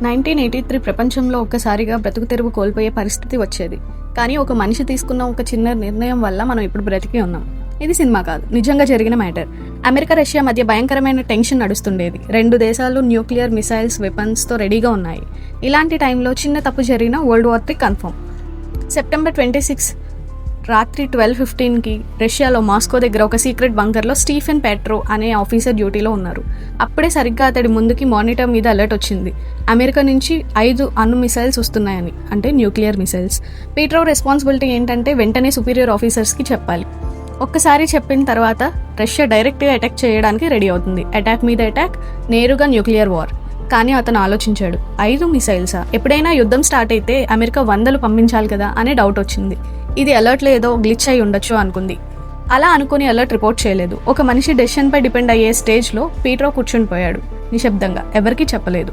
1983 ప్రపంచంలో ఒక్కసారిగా బ్రతుకు తెరువు కోల్పోయే పరిస్థితి వచ్చేది. కానీ ఒక మనిషి తీసుకున్న ఒక చిన్న నిర్ణయం వల్ల మనం ఇప్పుడు బ్రతికి ఉన్నాం. ఇది సినిమా కాదు, నిజంగా జరిగిన మ్యాటర్. అమెరికా రష్యా మధ్య భయంకరమైన టెన్షన్ నడుస్తుండేది. రెండు దేశాలు న్యూక్లియర్ మిసైల్స్ వెపన్స్తో రెడీగా ఉన్నాయి. ఇలాంటి టైంలో చిన్న తప్పు జరిగిన world war III confirm. September 26 రాత్రి 12:15కి రష్యాలో మాస్కో దగ్గర ఒక సీక్రెట్ బంకర్లో స్టీఫెన్ పెట్రో అనే ఆఫీసర్ డ్యూటీలో ఉన్నారు. అప్పుడే సరిగ్గా అతడి ముందుకి మానిటర్ మీద అలర్ట్ వచ్చింది. అమెరికా నుంచి 5 అణు మిసైల్స్ వస్తున్నాయని, అంటే న్యూక్లియర్ మిసైల్స్. పెట్రో రెస్పాన్సిబిలిటీ ఏంటంటే వెంటనే సుపీరియర్ ఆఫీసర్స్కి చెప్పాలి. ఒక్కసారి చెప్పిన తర్వాత రష్యా డైరెక్ట్గా అటాక్ చేయడానికి రెడీ అవుతుంది. అటాక్ మీద అటాక్, నేరుగా న్యూక్లియర్ వార్. కానీ అతను ఆలోచించాడు, 5 మిసైల్సా? ఎప్పుడైనా యుద్ధం స్టార్ట్ అయితే అమెరికా 100 పంపించాలి కదా అనే డౌట్ వచ్చింది. ఇది అలర్ట్లో ఏదో గ్లిచ్ అయి ఉండొచ్చు అనుకుంది. అలా అనుకుని అలర్ట్ రిపోర్ట్ చేయలేదు. ఒక మనిషి డెసిషన్పై డిపెండ్ అయ్యే స్టేజ్లో పీట్రో కూర్చుని పోయాడు నిశ్శబ్దంగా, ఎవరికీ చెప్పలేదు.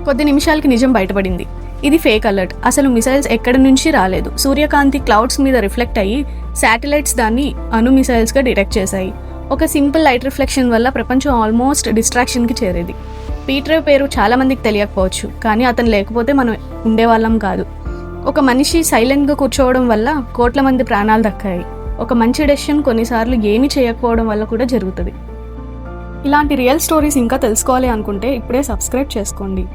కొద్ది నిమిషాలకి నిజం బయటపడింది. ఇది ఫేక్ అలర్ట్. అసలు మిసైల్స్ ఎక్కడి నుంచి రాలేదు. సూర్యకాంతి క్లౌడ్స్ మీద రిఫ్లెక్ట్ అయ్యి శాటిలైట్స్ దాన్ని అణు మిసైల్స్గా డిటెక్ట్ చేశాయి. ఒక సింపుల్ లైట్ రిఫ్లెక్షన్ వల్ల ప్రపంచం ఆల్మోస్ట్ డిస్ట్రాక్షన్కి చేరేది. పీట్రో పేరు చాలా మందికి తెలియకపోవచ్చు, కానీ అతను లేకపోతే మనం ఉండేవాళ్ళం కాదు. ఒక మనిషి సైలెంట్గా కూర్చోవడం వల్ల కోట్ల మంది ప్రాణాలు దక్కాయి. ఒక మంచి డెసిషన్ కొన్నిసార్లు ఏమీ చేయకపోవడం వల్ల కూడా జరుగుతుంది. ఇలాంటి రియల్ స్టోరీస్ ఇంకా తెలుసుకోవాలి అనుకుంటే ఇప్పుడే సబ్స్క్రైబ్ చేసుకోండి.